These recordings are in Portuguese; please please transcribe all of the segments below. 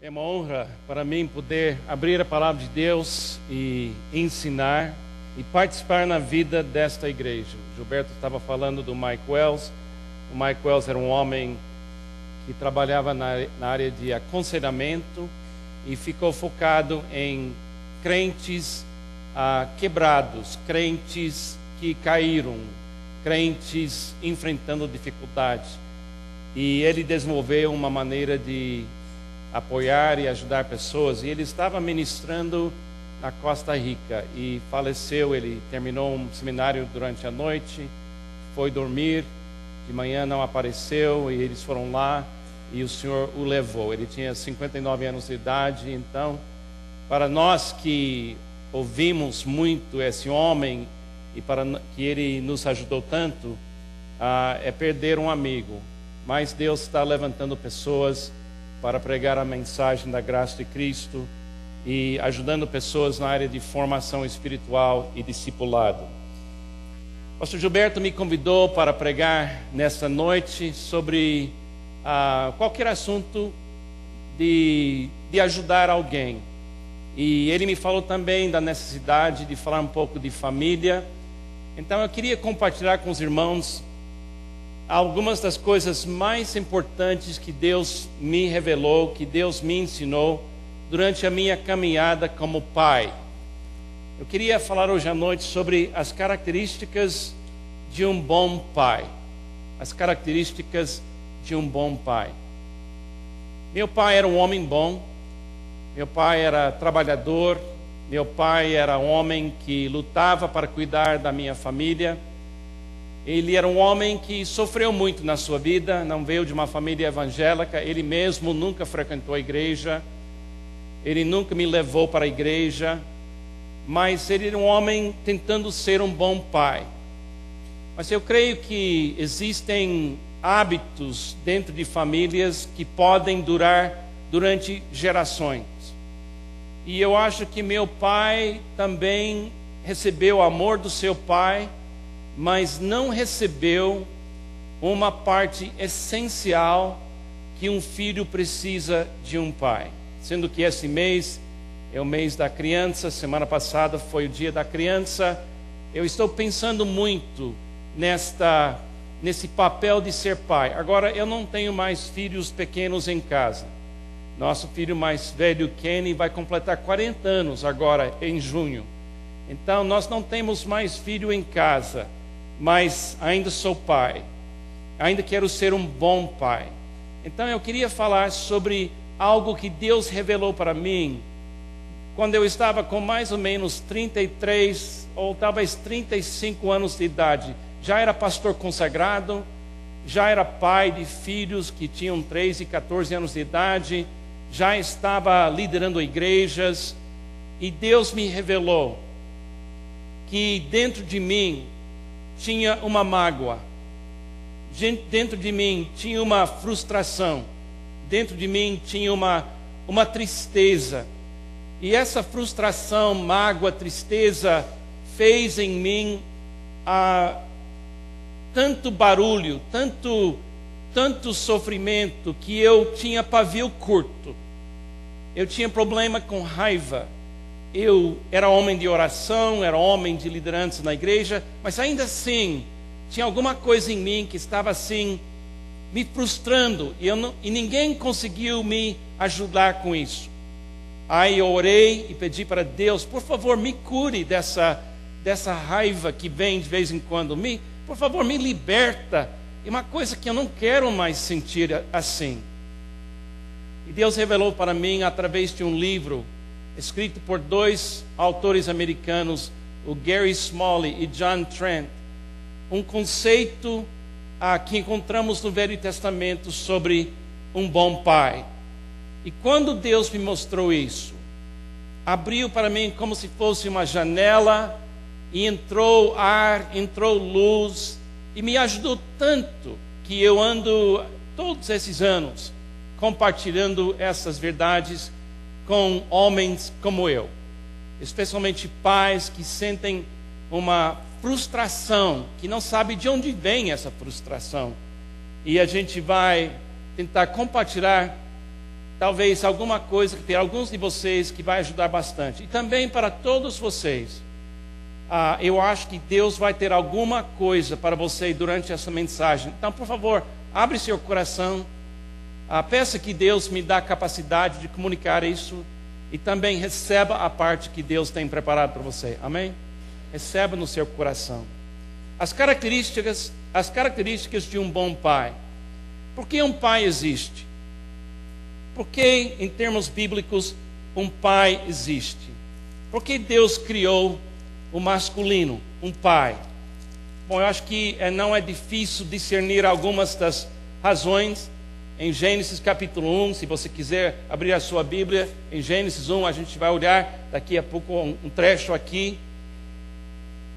É uma honra para mim poder abrir a palavra de Deus e ensinar e participar na vida desta igreja. O Gilberto estava falando do Mike Wells. O Mike Wells era um homem que trabalhava na área de aconselhamento e ficou focado em crentes quebrados, crentes que caíram, crentes enfrentando dificuldades. E ele desenvolveu uma maneira de apoiar e ajudar pessoas, e ele estava ministrando na Costa Rica e faleceu. Ele terminou um seminário durante a noite, foi dormir, de manhã não apareceu, e eles foram lá e o Senhor o levou. Ele tinha 59 anos de idade. Então, para nós que ouvimos muito esse homem e para que ele nos ajudou tanto, é perder um amigo, mas Deus está levantando pessoas para pregar a mensagem da graça de Cristo e ajudando pessoas na área de formação espiritual e discipulado. O pastor Gilberto me convidou para pregar nesta noite sobre qualquer assunto de ajudar alguém. E ele me falou também da necessidade de falar um pouco de família. Então eu queria compartilhar com os irmãos algumas das coisas mais importantes que Deus me revelou, que Deus me ensinou durante a minha caminhada como pai. Eu queria falar hoje à noite sobre as características de um bom pai. As características de um bom pai. Meu pai era um homem bom, meu pai era trabalhador, meu pai era um homem que lutava para cuidar da minha família. Ele era um homem que sofreu muito na sua vida, não veio de uma família evangélica, ele mesmo nunca frequentou a igreja, ele nunca me levou para a igreja, mas ele era um homem tentando ser um bom pai. Mas eu creio que existem hábitos dentro de famílias que podem durar durante gerações. E eu acho que meu pai também recebeu o amor do seu pai, mas não recebeu uma parte essencial que um filho precisa de um pai. Sendo que esse mês é o mês da criança, semana passada foi o dia da criança. Eu estou pensando muito nesse papel de ser pai. Agora, eu não tenho mais filhos pequenos em casa. Nosso filho mais velho, Kenny, vai completar 40 anos agora em junho. Então, nós não temos mais filho em casa. Mas ainda sou pai, ainda quero ser um bom pai. Então eu queria falar sobre algo que Deus revelou para mim quando eu estava com mais ou menos 33 ou talvez 35 anos de idade. Já era pastor consagrado, já era pai de filhos que tinham 13 e 14 anos de idade, já estava liderando igrejas, e Deus me revelou que dentro de mim tinha uma mágoa, dentro de mim tinha uma frustração, dentro de mim tinha uma tristeza. E essa frustração, mágoa, tristeza fez em mim tanto barulho, tanto sofrimento, que eu tinha pavio curto. Eu tinha problema com raiva. Eu era homem de oração, era homem de liderança na igreja, mas ainda assim, tinha alguma coisa em mim que estava assim, me frustrando, e ninguém conseguiu me ajudar com isso. Aí eu orei e pedi para Deus, por favor, me cure dessa raiva que vem de vez em quando, por favor, me liberta, é uma coisa que eu não quero mais sentir assim. E Deus revelou para mim através de um livro, escrito por dois autores americanos, o Gary Smalley e John Trent, um conceito que encontramos no Velho Testamento sobre um bom pai. E quando Deus me mostrou isso, abriu para mim como se fosse uma janela, e entrou ar, entrou luz, e me ajudou tanto que eu ando todos esses anos compartilhando essas verdades com homens como eu, especialmente pais que sentem uma frustração, que não sabe de onde vem essa frustração. E a gente vai tentar compartilhar talvez alguma coisa que tem alguns de vocês que vai ajudar bastante. E também para todos vocês, eu acho que Deus vai ter alguma coisa para você durante essa mensagem. Então, por favor, abre seu coração, peça que Deus me dê a capacidade de comunicar isso e também receba a parte que Deus tem preparado para você. Amém? Receba no seu coração. As características de um bom pai. Por que um pai existe? Porque, em termos bíblicos, um pai existe? Porque Deus criou o masculino, um pai. Bom, eu acho que não é difícil discernir algumas das razões. Em Gênesis capítulo 1, se você quiser abrir a sua Bíblia, em Gênesis 1, a gente vai olhar daqui a pouco um trecho aqui.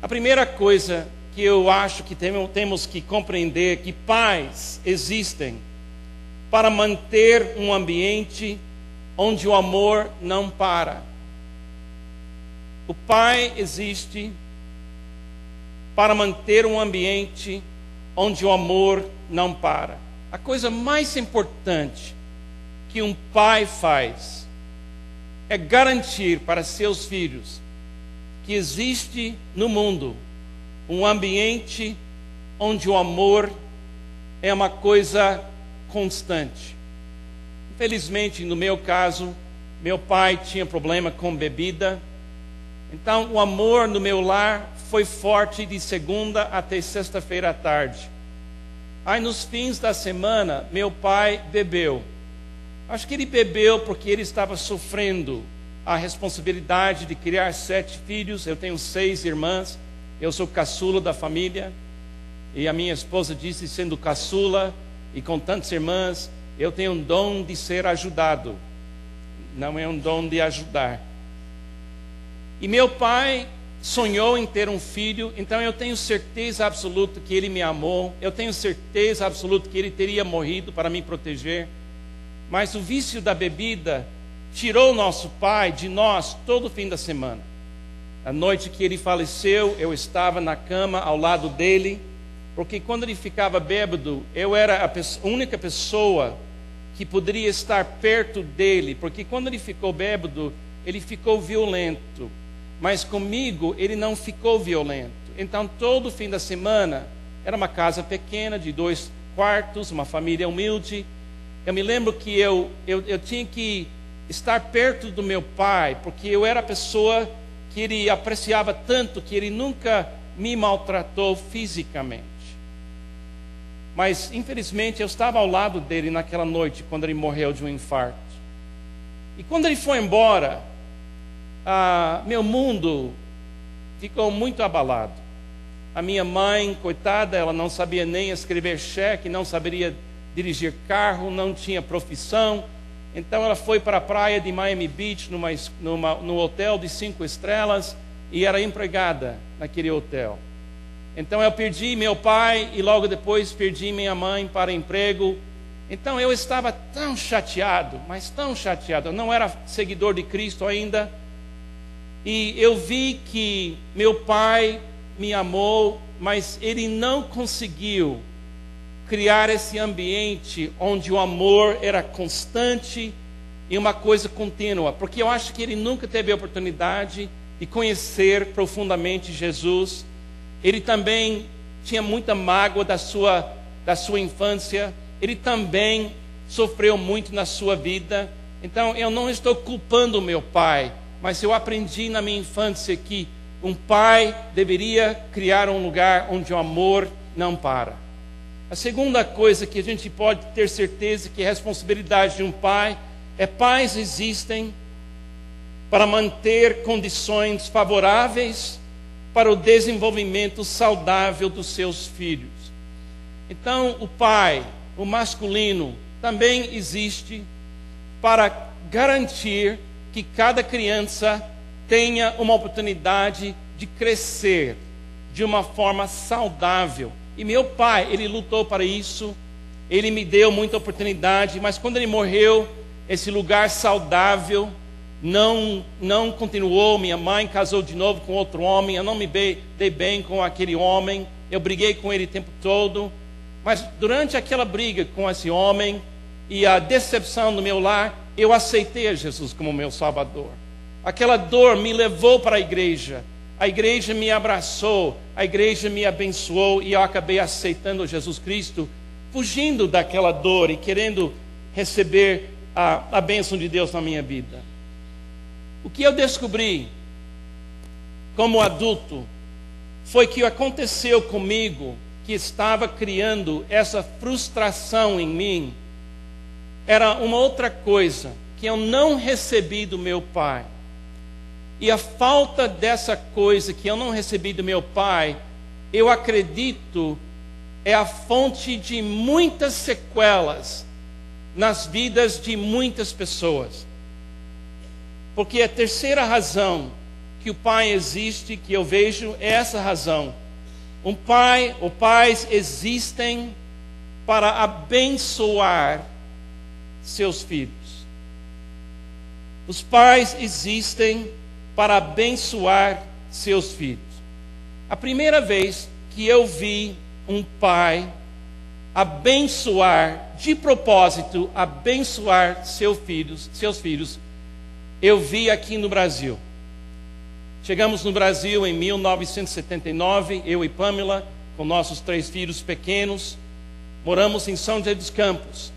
A primeira coisa que eu acho que temos que compreender é que pais existem para manter um ambiente onde o amor não para. O pai existe para manter um ambiente onde o amor não para. A coisa mais importante que um pai faz é garantir para seus filhos que existe no mundo um ambiente onde o amor é uma coisa constante. Infelizmente, no meu caso, meu pai tinha problema com bebida. Então, o amor no meu lar foi forte de segunda até sexta-feira à tarde. Aí, nos fins da semana, meu pai bebeu. Acho que ele bebeu porque ele estava sofrendo a responsabilidade de criar 7 filhos. Eu tenho 6 irmãs. Eu sou caçula da família. E a minha esposa disse, sendo caçula e com tantas irmãs, eu tenho um dom de ser ajudado. Não é um dom de ajudar. E meu pai sonhou em ter um filho, então eu tenho certeza absoluta que ele me amou, eu tenho certeza absoluta que ele teria morrido para me proteger, mas o vício da bebida tirou nosso pai de nós todo fim da semana. A noite que ele faleceu, eu estava na cama ao lado dele, porque quando ele ficava bêbado, eu era a única pessoa que poderia estar perto dele, porque quando ele ficou bêbado, ele ficou violento. Mas comigo ele não ficou violento. Então todo fim da semana, era uma casa pequena de 2 quartos, uma família humilde. Eu me lembro que eu tinha que estar perto do meu pai, porque eu era a pessoa que ele apreciava tanto, que ele nunca me maltratou fisicamente. Mas infelizmente eu estava ao lado dele naquela noite, quando ele morreu de um infarto. E quando ele foi embora, meu mundo ficou muito abalado. A minha mãe, coitada, ela não sabia nem escrever cheque, não saberia dirigir carro, não tinha profissão. Então ela foi para a praia de Miami Beach, num hotel de 5 estrelas, e era empregada naquele hotel. Então eu perdi meu pai e logo depois perdi minha mãe para emprego. Então eu estava tão chateado, mas tão chateado. Eu não era seguidor de Cristo ainda. E eu vi que meu pai me amou, mas ele não conseguiu criar esse ambiente onde o amor era constante e uma coisa contínua. Porque eu acho que ele nunca teve a oportunidade de conhecer profundamente Jesus. Ele também tinha muita mágoa da sua infância. Ele também sofreu muito na sua vida. Então eu não estou culpando o meu pai, mas eu aprendi na minha infância que um pai deveria criar um lugar onde o amor não para. A segunda coisa que a gente pode ter certeza que é a responsabilidade de um pai é: pais existem para manter condições favoráveis para o desenvolvimento saudável dos seus filhos. Então, o pai, o masculino, também existe para garantir que cada criança tenha uma oportunidade de crescer de uma forma saudável. E meu pai, ele lutou para isso, ele me deu muita oportunidade, mas quando ele morreu, esse lugar saudável não continuou. Minha mãe casou de novo com outro homem, eu não me dei bem com aquele homem, eu briguei com ele o tempo todo, mas durante aquela briga com esse homem e a decepção no meu lar, eu aceitei a Jesus como meu Salvador. Aquela dor me levou para a igreja me abraçou, a igreja me abençoou e eu acabei aceitando Jesus Cristo, fugindo daquela dor e querendo receber a bênção de Deus na minha vida. O que eu descobri como adulto foi que aconteceu comigo, que estava criando essa frustração em mim, era uma outra coisa que eu não recebi do meu pai. E a falta dessa coisa que eu não recebi do meu pai, eu acredito, é a fonte de muitas sequelas nas vidas de muitas pessoas. Porque a terceira razão que o pai existe, que eu vejo, é essa razão. Um pai ou pais existem para abençoar seus filhos. Os pais existem para abençoar seus filhos. A primeira vez que eu vi um pai abençoar, de propósito, abençoar seus filhos, eu vi aqui no Brasil. Chegamos no Brasil em 1979, eu e Pamela, com nossos 3 filhos pequenos, moramos em São José dos Campos.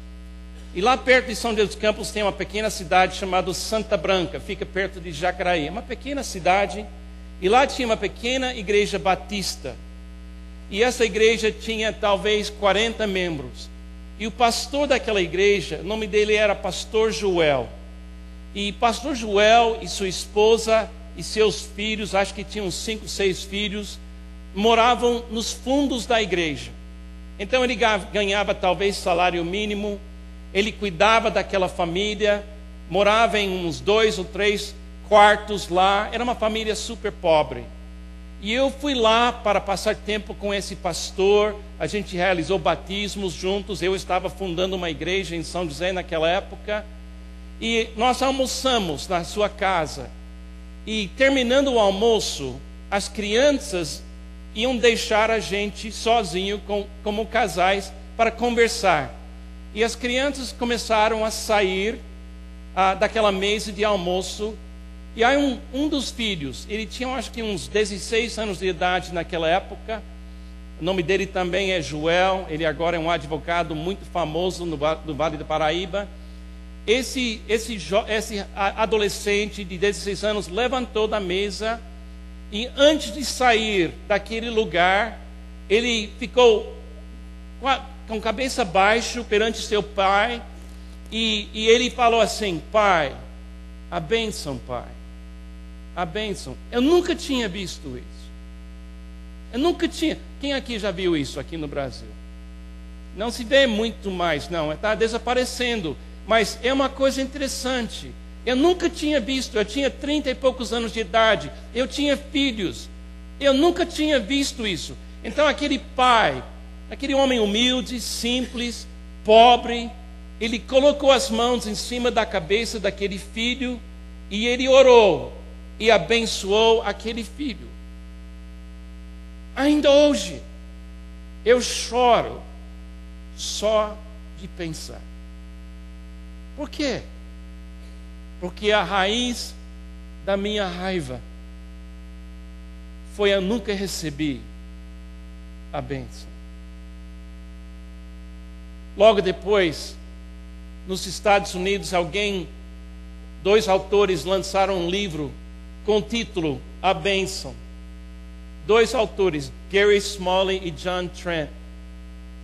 E lá perto de São José dos Campos tem uma pequena cidade chamada Santa Branca, fica perto de Jacaraí. É uma pequena cidade, e lá tinha uma pequena igreja batista. E essa igreja tinha talvez 40 membros. E o pastor daquela igreja, o nome dele era Pastor Joel. E Pastor Joel e sua esposa e seus filhos, acho que tinham 5, 6 filhos, moravam nos fundos da igreja. Então ele ganhava talvez salário mínimo, ele cuidava daquela família, morava em uns 2 ou 3 quartos lá, era uma família super pobre. E eu fui lá para passar tempo com esse pastor, a gente realizou batismos juntos, eu estava fundando uma igreja em São José naquela época, e nós almoçamos na sua casa. E terminando o almoço, as crianças iam deixar a gente sozinho como casais para conversar. E as crianças começaram a sair daquela mesa de almoço. E aí um dos filhos, ele tinha acho que uns 16 anos de idade naquela época. O nome dele também é Joel, ele agora é um advogado muito famoso no Vale do Paraíba. Esse adolescente de 16 anos levantou da mesa e antes de sair daquele lugar, ele ficou com a cabeça baixa perante seu pai e ele falou assim: pai, a bênção, pai, a bênção. Eu nunca tinha visto isso. Eu nunca tinha. Quem aqui já viu isso aqui no Brasil? Não se vê muito mais, não. Está desaparecendo. Mas é uma coisa interessante. Eu nunca tinha visto. Eu tinha 30 e poucos anos de idade. Eu tinha filhos. Eu nunca tinha visto isso. Então aquele pai, aquele homem humilde, simples, pobre, ele colocou as mãos em cima da cabeça daquele filho e ele orou e abençoou aquele filho. Ainda hoje, eu choro só de pensar. Por quê? Porque a raiz da minha raiva foi eu nunca recebi a bênção. Logo depois, nos Estados Unidos, 2 autores lançaram um livro com o título A Bênção. 2 autores, Gary Smalley e John Trent.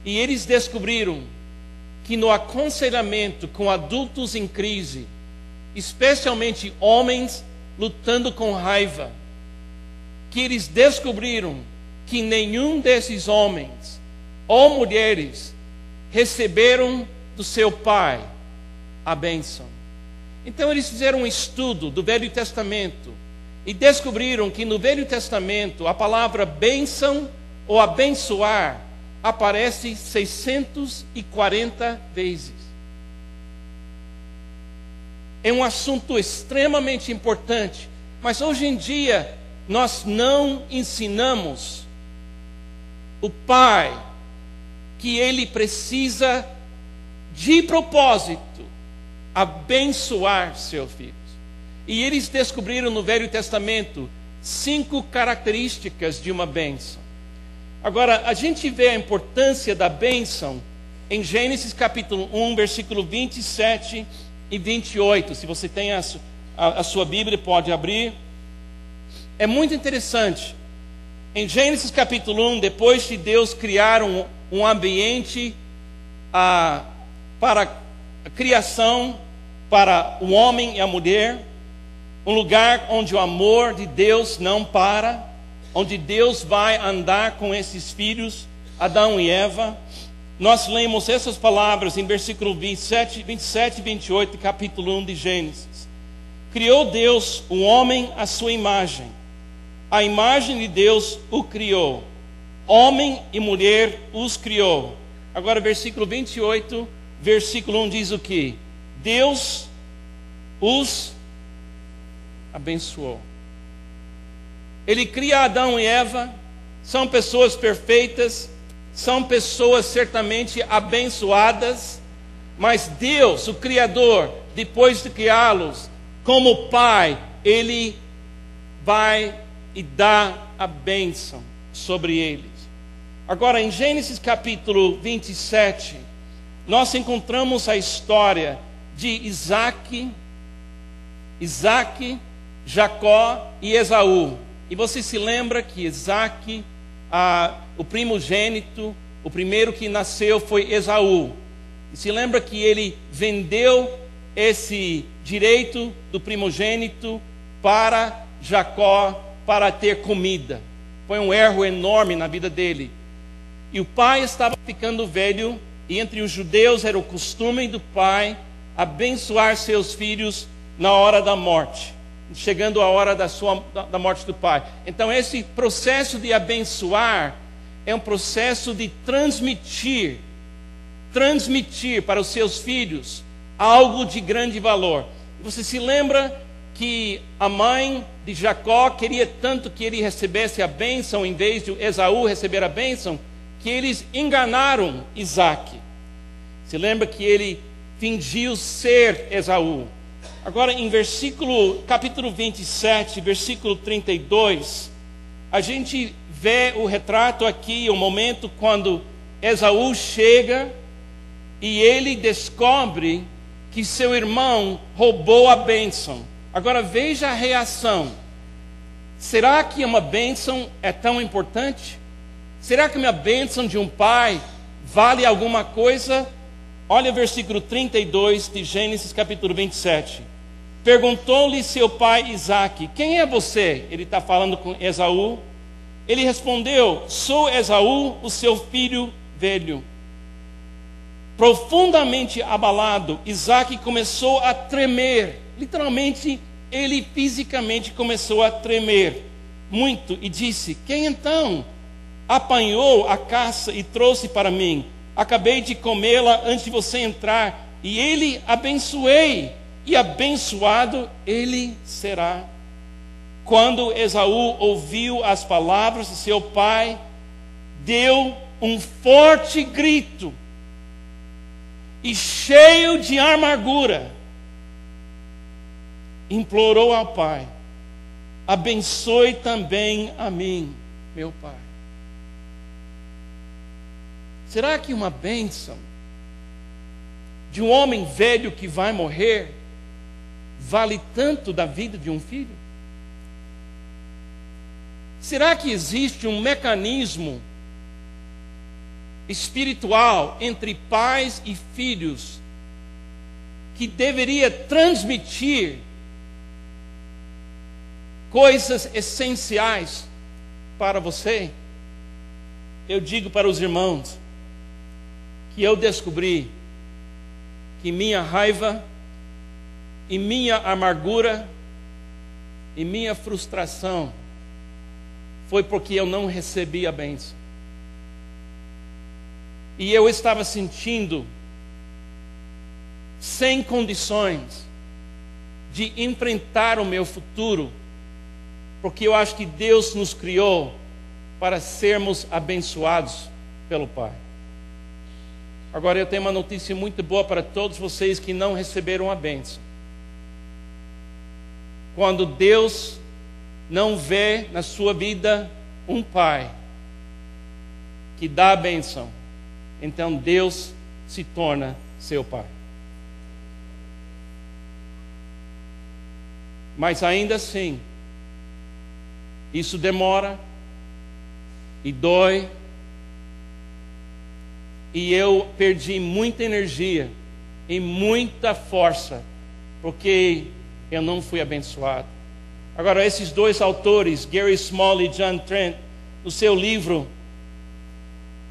E eles descobriram que no aconselhamento com adultos em crise, especialmente homens lutando com raiva, que eles descobriram que nenhum desses homens ou mulheres receberam do seu pai a bênção. Então eles fizeram um estudo do Velho Testamento e descobriram que no Velho Testamento a palavra bênção ou abençoar aparece 640 vezes. É um assunto extremamente importante, mas hoje em dia nós não ensinamos o pai que ele precisa de propósito abençoar seus filhos. E eles descobriram no Velho Testamento 5 características de uma bênção. Agora, a gente vê a importância da bênção em Gênesis capítulo 1, versículo 27 e 28. Se você tem a sua Bíblia, pode abrir. É muito interessante. Em Gênesis capítulo 1, depois de Deus criar um ambiente para a criação, para o homem e a mulher, um lugar onde o amor de Deus não para, onde Deus vai andar com esses filhos, Adão e Eva. Nós lemos essas palavras em versículo 27 e 28, capítulo 1 de Gênesis. Criou Deus o homem à sua imagem. A imagem de Deus o criou. Homem e mulher os criou. Agora, versículo 28, versículo 1 diz o quê? Deus os abençoou. Ele cria Adão e Eva, são pessoas perfeitas, são pessoas certamente abençoadas, mas Deus, o Criador, depois de criá-los como Pai, Ele vai e dá a bênção sobre eles. Agora, em Gênesis capítulo 27, nós encontramos a história de Isaac, Jacó e Esaú. E você se lembra que Isaac, o primogênito, o primeiro que nasceu foi Esaú. E se lembra que ele vendeu esse direito do primogênito para Jacó, para ter comida. Foi um erro enorme na vida dele. E o pai estava ficando velho, e entre os judeus era o costume do pai abençoar seus filhos na hora da morte, chegando a hora da morte do pai. Então esse processo de abençoar é um processo de transmitir para os seus filhos algo de grande valor. Você se lembra que a mãe de Jacó queria tanto que ele recebesse a bênção em vez de Esaú receber a bênção, que eles enganaram Isaac. Se lembra que ele fingiu ser Esaú. Agora, em capítulo 27, versículo 32, a gente vê o retrato aqui, o momento quando Esaú chega e ele descobre que seu irmão roubou a bênção. Agora, veja a reação. Será que uma bênção é tão importante? Será que uma bênção de um pai vale alguma coisa? Olha o versículo 32 de Gênesis capítulo 27. Perguntou-lhe seu pai Isaque: quem é você? Ele está falando com Esaú. Ele respondeu: sou Esaú, o seu filho velho. Profundamente abalado, Isaque começou a tremer. Literalmente, ele fisicamente começou a tremer muito e disse: quem então apanhou a caça e trouxe para mim? Acabei de comê-la antes de você entrar, e ele abençoei, e abençoado ele será. Quando Esaú ouviu as palavras de seu pai, deu um forte grito, e cheio de amargura, implorou ao pai: abençoe também a mim, meu pai. Será que uma bênção de um homem velho que vai morrer vale tanto da vida de um filho? Será que existe um mecanismo espiritual entre pais e filhos que deveria transmitir coisas essenciais para você? Eu digo para os irmãos que eu descobri que minha raiva e minha amargura e minha frustração foi porque eu não recebi a bênção. E eu estava sentindo sem condições de enfrentar o meu futuro, porque eu acho que Deus nos criou para sermos abençoados pelo Pai. Agora eu tenho uma notícia muito boa para todos vocês que não receberam a bênção. Quando Deus não vê na sua vida um pai que dá a bênção, então Deus se torna seu pai. Mas ainda assim, isso demora e dói, e eu perdi muita energia e muita força, porque eu não fui abençoado. Agora, esses dois autores, Gary Small e John Trent, no seu livro,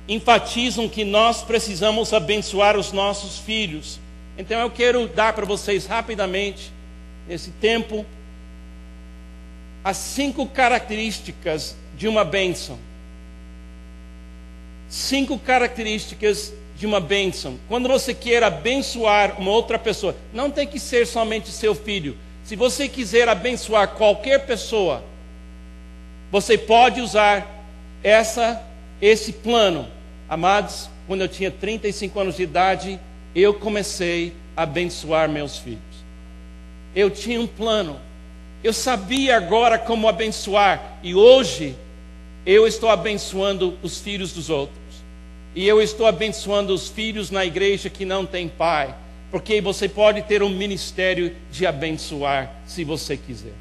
enfatizam que nós precisamos abençoar os nossos filhos. Então eu quero dar para vocês rapidamente, nesse tempo, as 5 características de uma bênção. 5 características de uma bênção. Quando você quer abençoar uma outra pessoa, não tem que ser somente seu filho. Se você quiser abençoar qualquer pessoa, você pode usar esse plano. Amados, quando eu tinha 35 anos de idade, eu comecei a abençoar meus filhos. Eu tinha um plano. Eu sabia agora como abençoar. E hoje, eu estou abençoando os filhos dos outros. E eu estou abençoando os filhos na igreja que não tem pai. Porque você pode ter um ministério de abençoar, se você quiser.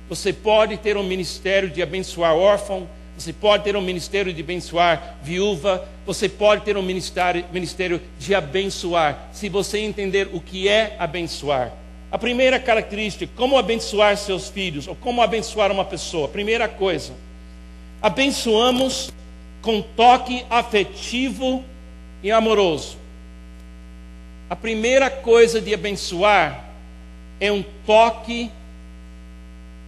Você pode ter um ministério de abençoar órfão. Você pode ter um ministério de abençoar viúva. Você pode ter um ministério de abençoar, se você entender o que é abençoar. A primeira característica, como abençoar seus filhos, ou como abençoar uma pessoa. Primeira coisa, abençoamos com toque afetivo e amoroso. A primeira coisa de abençoar é um toque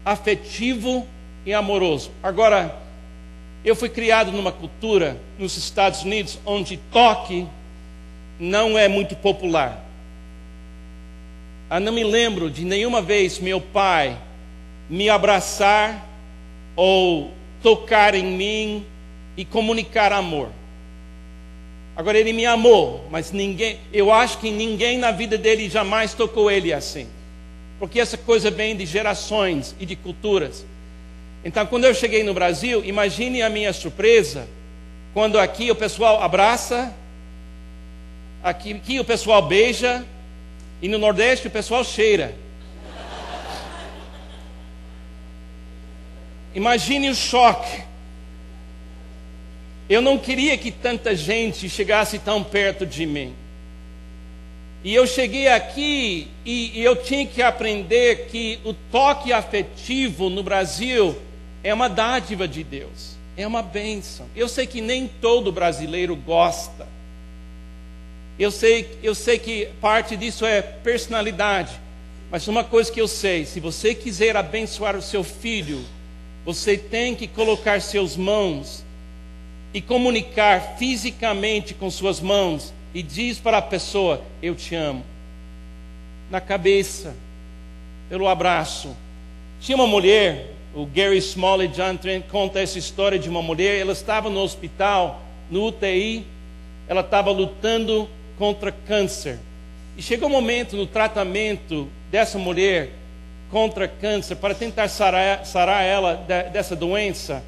afetivo e amoroso. Agora, eu fui criado numa cultura nos Estados Unidos onde toque não é muito popular. Eu não me lembro de nenhuma vez meu pai me abraçar ou tocar em mim e comunicar amor. Agora, ele me amou, mas eu acho que ninguém na vida dele jamais tocou ele assim. Porque essa coisa vem de gerações e de culturas. Então, quando eu cheguei no Brasil, imagine a minha surpresa, quando aqui o pessoal abraça, aqui o pessoal beija, e no Nordeste o pessoal cheira. Imagine o choque. Eu não queria que tanta gente chegasse tão perto de mim. E eu cheguei aqui e eu tinha que aprender que o toque afetivo no Brasil é uma dádiva de Deus, é uma bênção. Eu sei que nem todo brasileiro gosta. Eu sei que parte disso é personalidade. Mas uma coisa que eu sei, se você quiser abençoar o seu filho, você tem que colocar suas mãos e comunicar fisicamente com suas mãos e diz para a pessoa, eu te amo. Na cabeça, pelo abraço. Tinha uma mulher, o Gary Small e John Trent contam essa história de uma mulher. Ela estava no hospital, no UTI. Ela estava lutando contra câncer. E chegou um momento no tratamento dessa mulher contra câncer, para tentar sarar ela dessa doença,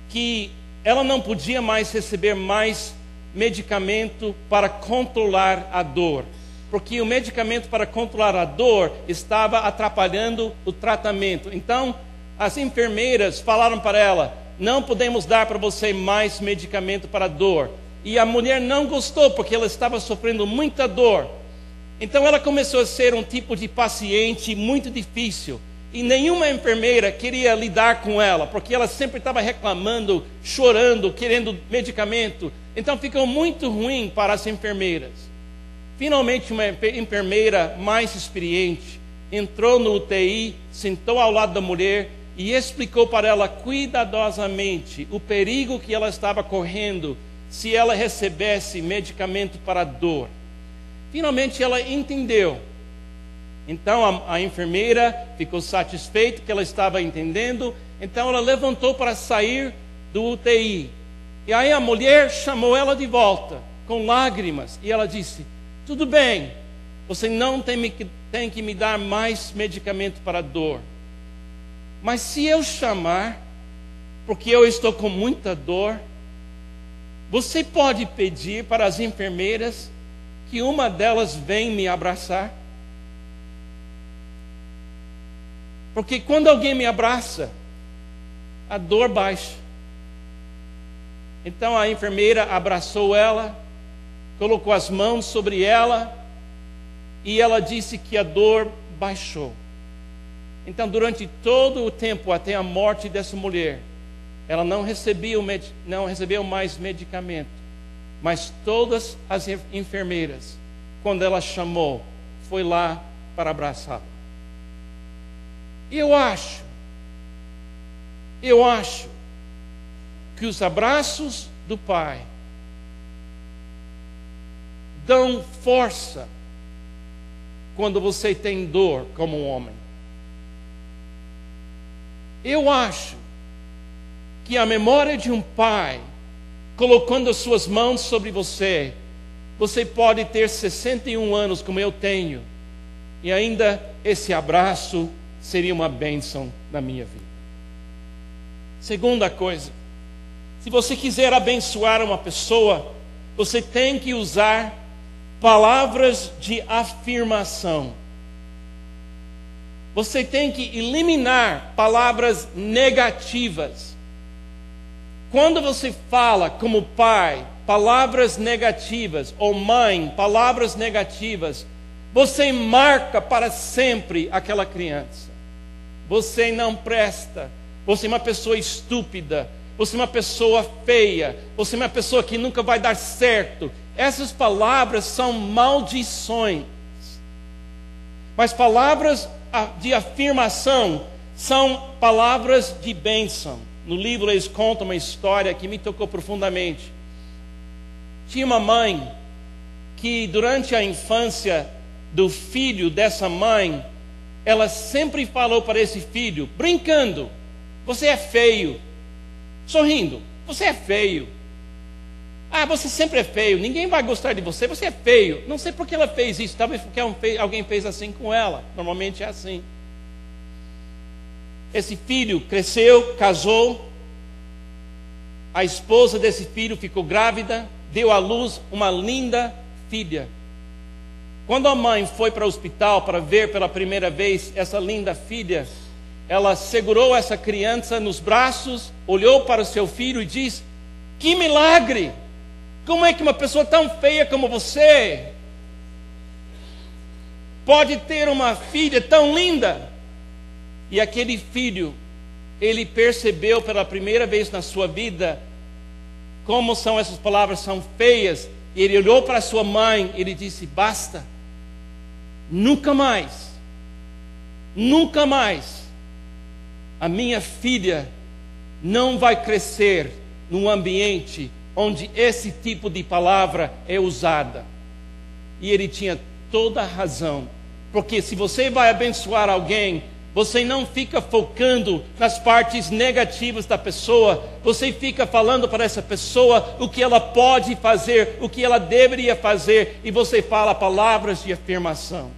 que ela não podia mais receber mais medicamento para controlar a dor, porque o medicamento para controlar a dor estava atrapalhando o tratamento. Então, as enfermeiras falaram para ela, não podemos dar para você mais medicamento para a dor. E a mulher não gostou, porque ela estava sofrendo muita dor. Então ela começou a ser um tipo de paciente muito difícil. E nenhuma enfermeira queria lidar com ela, porque ela sempre estava reclamando, chorando, querendo medicamento. Então ficou muito ruim para as enfermeiras. Finalmente uma enfermeira mais experiente entrou no UTI, sentou ao lado da mulher e explicou para ela cuidadosamente o perigo que ela estava correndo se ela recebesse medicamento para a dor. Finalmente ela entendeu. Então a enfermeira ficou satisfeita que ela estava entendendo. Então ela levantou para sair do UTI. E aí a mulher chamou ela de volta. com lágrimas. E ela disse: tudo bem, você não tem que me dar mais medicamento para a dor. Mas se eu chamar, porque eu estou com muita dor, você pode pedir para as enfermeiras que uma delas venha me abraçar? Porque quando alguém me abraça, a dor baixa. Então a enfermeira abraçou ela, colocou as mãos sobre ela, e ela disse que a dor baixou. Então, durante todo o tempo, até a morte dessa mulher, ela não recebeu mais medicamento. Mas todas as enfermeiras, quando ela chamou, foi lá para abraçá-la. Eu acho que os abraços do Pai dão força quando você tem dor como um homem. Eu acho que a memória de um pai colocando as suas mãos sobre você, você pode ter 61 anos como eu tenho, e ainda esse abraço seria uma bênção na minha vida. Segunda coisa, se você quiser abençoar uma pessoa, você tem que usar palavras de afirmação. Você tem que eliminar palavras negativas. Quando você fala como pai palavras negativas, ou mãe palavras negativas, você marca para sempre aquela criança. Você não presta, você é uma pessoa estúpida, você é uma pessoa feia, você é uma pessoa que nunca vai dar certo. Essas palavras são maldições. Mas palavras de afirmação são palavras de bênção. No livro eles contam uma história que me tocou profundamente. Tinha uma mãe que durante a infância do filho dessa mãe, ela sempre falou para esse filho, brincando: você é feio. Sorrindo: você é feio. Ah, você sempre é feio, ninguém vai gostar de você, você é feio. Não sei por que ela fez isso, talvez porque alguém fez assim com ela. Normalmente é assim. Esse filho cresceu, casou. A esposa desse filho ficou grávida, deu à luz uma linda filha. Quando a mãe foi para o hospital para ver pela primeira vez essa linda filha, ela segurou essa criança nos braços, olhou para o seu filho e disse: que milagre! Como é que uma pessoa tão feia como você pode ter uma filha tão linda? E aquele filho, ele percebeu pela primeira vez na sua vida como são essas palavras, são feias. E ele olhou para sua mãe e ele disse: basta, nunca mais a minha filha não vai crescer num ambiente onde esse tipo de palavra é usada. E ele tinha toda a razão, porque se você vai abençoar alguém, você não fica focando nas partes negativas da pessoa, você fica falando para essa pessoa o que ela pode fazer, o que ela deveria fazer, e você fala palavras de afirmação.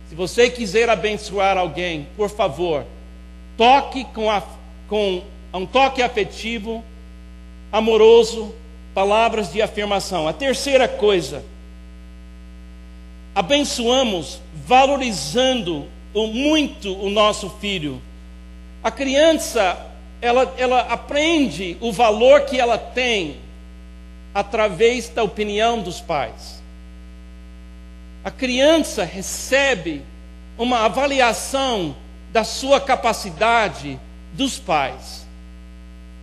Se você quiser abençoar alguém, por favor, toque com um toque afetivo, amoroso, palavras de afirmação. A terceira coisa, abençoamos valorizando muito o nosso filho. A criança, ela aprende o valor que ela tem através da opinião dos pais. A criança recebe uma avaliação da sua capacidade dos pais.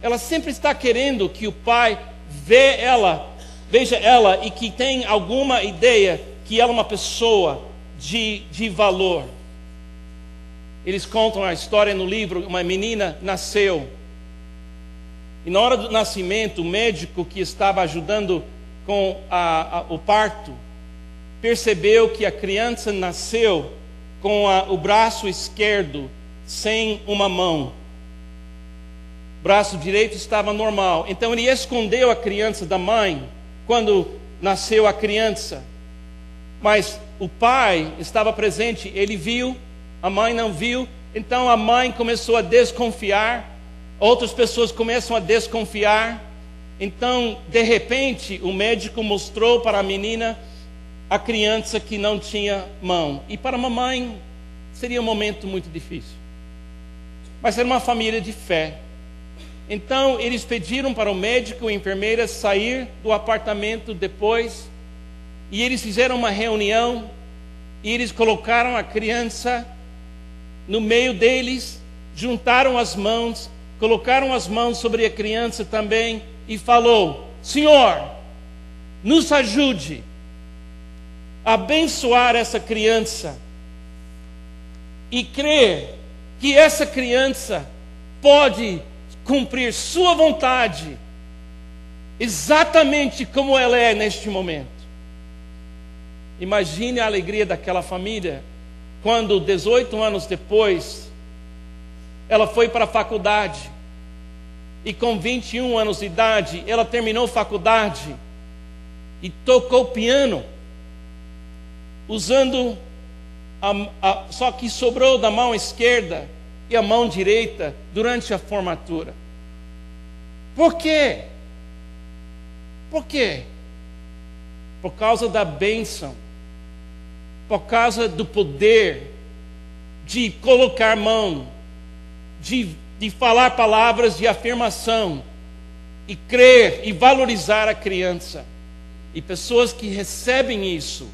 Ela sempre está querendo que o pai veja ela e que tenha alguma ideia que ela é uma pessoa de valor. Eles contam a história no livro. Uma menina nasceu, e na hora do nascimento, o médico que estava ajudando com o parto percebeu que a criança nasceu com o braço esquerdo sem uma mão. O braço direito estava normal. Então ele escondeu a criança da mãe quando nasceu a criança. Mas o pai estava presente, ele viu, a mãe não viu. Então a mãe começou a desconfiar, outras pessoas começam a desconfiar. Então, de repente, o médico mostrou para a menina a criança que não tinha mão. E para a mamãe seria um momento muito difícil. Mas era uma família de fé. Então, eles pediram para o médico e a enfermeira sair do apartamento depois. E eles fizeram uma reunião. E eles colocaram a criança no meio deles. Juntaram as mãos. Colocaram as mãos sobre a criança também. E falou: Senhor, nos ajude a abençoar essa criança. E crer que essa criança pode cumprir sua vontade exatamente como ela é neste momento. Imagine a alegria daquela família quando 18 anos depois ela foi para a faculdade e com 21 anos de idade ela terminou a faculdade e tocou piano usando só que sobrou da mão esquerda e a mão direita durante a formatura. Por quê? Por quê? Por causa da bênção, por causa do poder de colocar mão, de falar palavras de afirmação, e crer e valorizar a criança. E pessoas que recebem isso,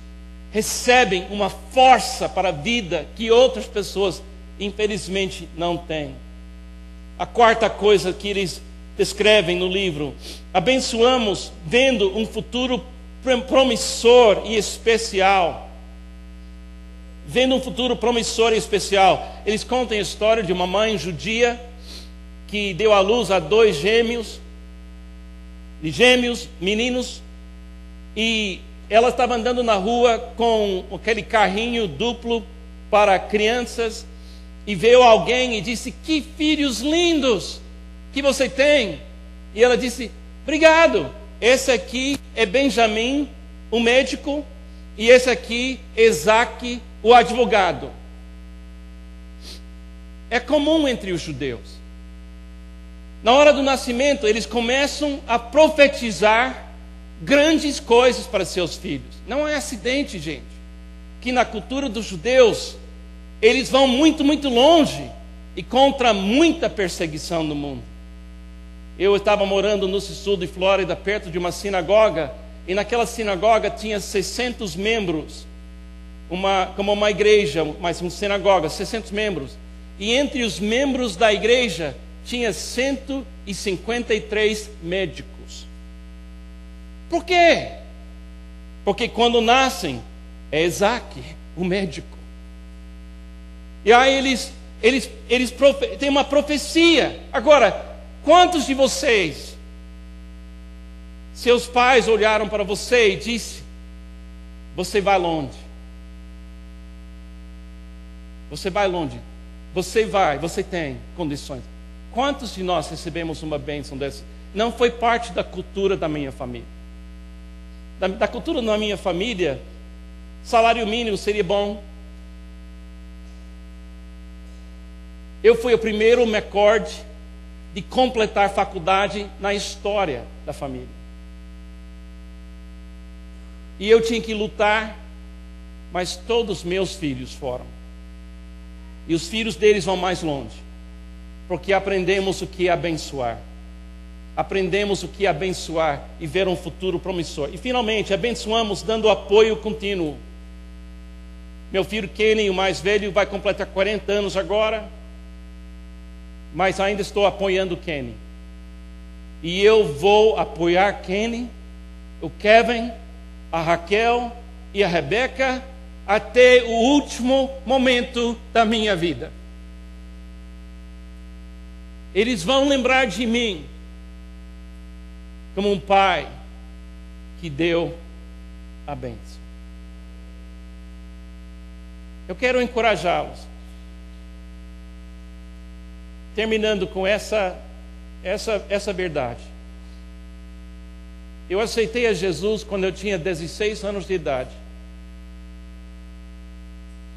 recebem uma força para a vida que outras pessoas infelizmente não têm. A quarta coisa que eles descrevem no livro: abençoamos vendo um futuro promissor e especial. Vendo um futuro promissor e especial. Eles contam a história de uma mãe judia que deu à luz a 2 gêmeos, meninos, e ela estava andando na rua com aquele carrinho duplo para crianças e veio alguém e disse: que filhos lindos que você tem. E ela disse: obrigado, esse aqui é Benjamim, o médico, e esse aqui é Isaac, o advogado. É comum entre os judeus. Na hora do nascimento, eles começam a profetizar grandes coisas para seus filhos. Não é acidente, gente, que na cultura dos judeus eles vão muito, muito longe e contra muita perseguição no mundo. Eu estava morando no sul de Flórida, perto de uma sinagoga, e naquela sinagoga tinha 600 membros, como uma igreja, mas uma sinagoga, 600 membros. E entre os membros da igreja tinha 153 médicos. Por quê? Porque quando nascem, é Isaac, o médico. E aí eles têm uma profecia. Agora, quantos de vocês, seus pais olharam para você e disseram: você vai longe. Você vai longe. Você tem condições. Quantos de nós recebemos uma bênção dessa? Não foi parte da cultura da minha família. Da cultura da minha família, salário mínimo seria bom. Eu fui o primeiro McCord de completar faculdade na história da família. E eu tinha que lutar, mas todos os meus filhos foram. E os filhos deles vão mais longe, porque aprendemos o que é abençoar. Aprendemos o que é abençoar e ver um futuro promissor. E finalmente, abençoamos dando apoio contínuo. Meu filho Kenny, o mais velho, vai completar 40 anos agora, mas ainda estou apoiando o Kenny. E eu vou apoiar Kenny, o Kevin, a Raquel e a Rebeca até o último momento da minha vida. Eles vão lembrar de mim como um pai que deu a bênção. Eu quero encorajá-los. Terminando com essa verdade. Eu aceitei a Jesus quando eu tinha 16 anos de idade.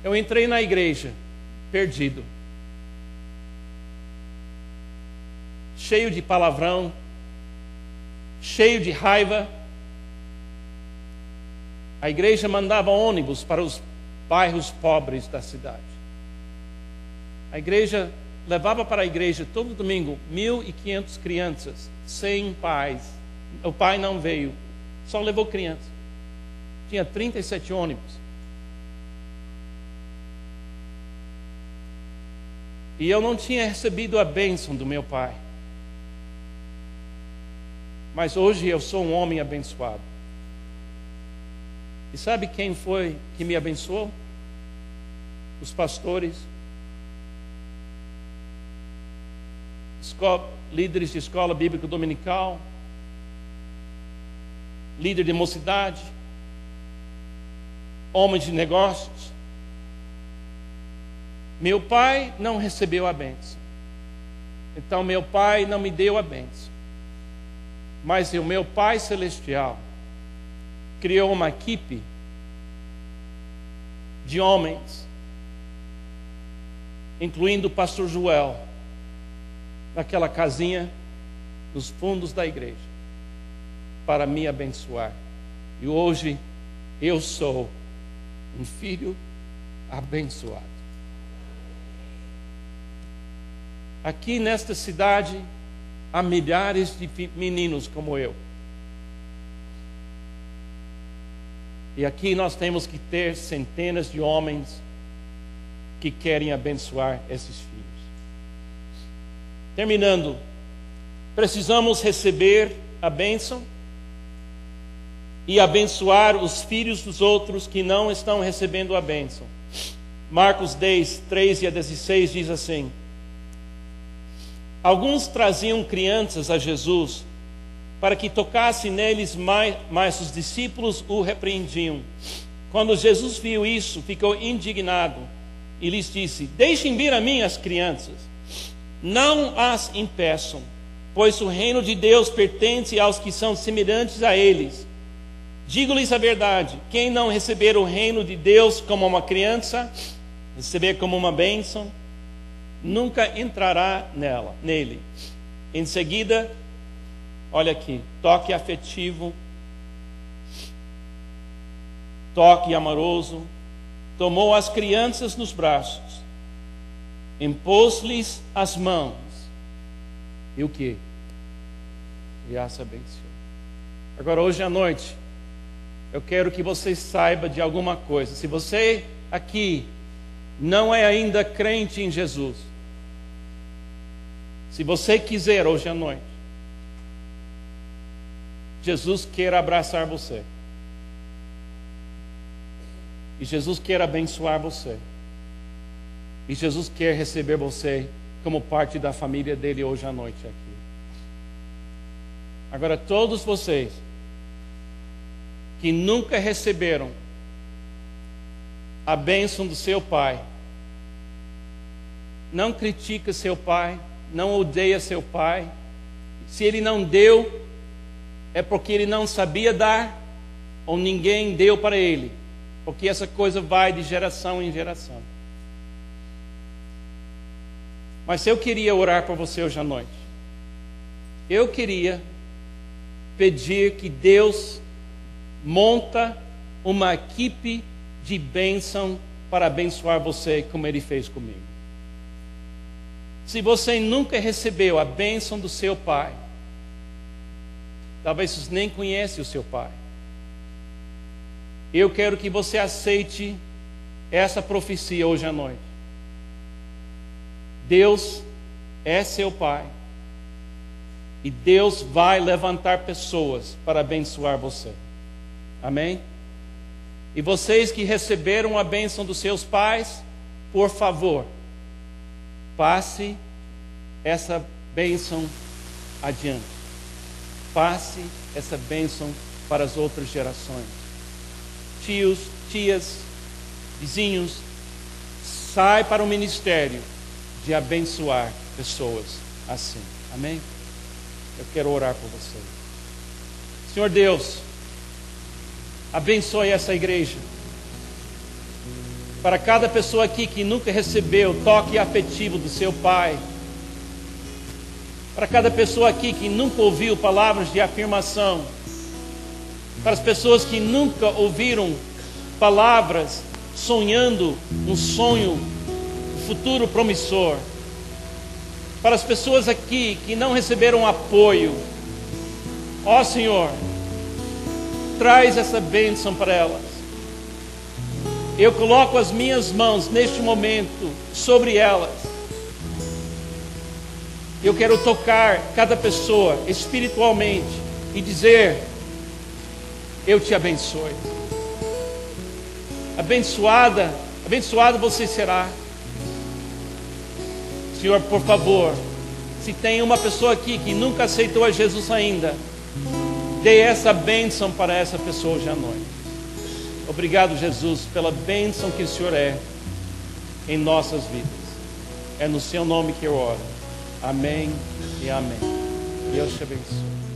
Eu entrei na igreja, perdido, cheio de palavrão, cheio de raiva. A igreja mandava ônibus para os bairros pobres da cidade. A igreja levava para a igreja todo domingo 1.500 crianças, sem pais. O pai não veio, só levou crianças. Tinha 37 ônibus. E eu não tinha recebido a bênção do meu pai. Mas hoje eu sou um homem abençoado. E sabe quem foi que me abençoou? Os pastores, líderes de escola bíblica dominical, líder de mocidade, homens de negócios. Meu pai não recebeu a bênção. Então meu pai não me deu a bênção. Mas o meu Pai Celestial criou uma equipe de homens, incluindo o pastor Joel, naquela casinha nos fundos da igreja, para me abençoar. E hoje eu sou um filho abençoado. Aqui nesta cidade há milhares de meninos como eu. E aqui nós temos que ter centenas de homens que querem abençoar esses filhos. Terminando, precisamos receber a bênção e abençoar os filhos dos outros que não estão recebendo a bênção. Marcos 10, 13 a 16 diz assim: alguns traziam crianças a Jesus para que tocasse neles, mas os discípulos o repreendiam. Quando Jesus viu isso, ficou indignado e lhes disse: deixem vir a mim as crianças, não as impeçam, pois o reino de Deus pertence aos que são semelhantes a eles. Digo-lhes a verdade: quem não receber o reino de Deus como uma criança, receber como uma bênção, nunca entrará nele. Em seguida, olha aqui, toque afetivo, toque amoroso, tomou as crianças nos braços, impôs-lhes as mãos, e o que? E as abençoou. Agora, hoje à noite, eu quero que você saiba de alguma coisa. Se você aqui não é ainda crente em Jesus, se você quiser hoje à noite, Jesus quer abraçar você. E Jesus quer abençoar você. E Jesus quer receber você como parte da família dele hoje à noite aqui. Agora, todos vocês que nunca receberam a bênção do seu pai, não critica seu pai, não odeia seu pai. Se ele não deu, é porque ele não sabia dar, ou ninguém deu para ele, porque essa coisa vai de geração em geração. Mas eu queria orar por você hoje à noite. Eu queria pedir que Deus monta uma equipe de bênção para abençoar você como Ele fez comigo. Se você nunca recebeu a bênção do seu pai, talvez você nem conhece o seu pai, eu quero que você aceite essa profecia hoje à noite. Deus é seu pai, e Deus vai levantar pessoas para abençoar você. Amém? E vocês que receberam a bênção dos seus pais, por favor, passe essa bênção adiante. Passe essa bênção para as outras gerações. Tios, tias, vizinhos, sai para o ministério de abençoar pessoas assim. Amém? Eu quero orar por vocês. Senhor Deus, abençoe essa igreja. Para cada pessoa aqui que nunca recebeu o toque afetivo do seu Pai, para cada pessoa aqui que nunca ouviu palavras de afirmação, para as pessoas que nunca ouviram palavras sonhando um sonho, um futuro promissor, para as pessoas aqui que não receberam apoio, ó Senhor, traz essa bênção para elas. Eu coloco as minhas mãos neste momento sobre elas. Eu quero tocar cada pessoa espiritualmente e dizer: eu te abençoe. Abençoado você será. Senhor, por favor, se tem uma pessoa aqui que nunca aceitou a Jesus ainda, dê essa bênção para essa pessoa hoje à noite. Obrigado, Jesus, pela bênção que o Senhor é em nossas vidas. É no seu nome que eu oro. Amém e amém. Deus te abençoe.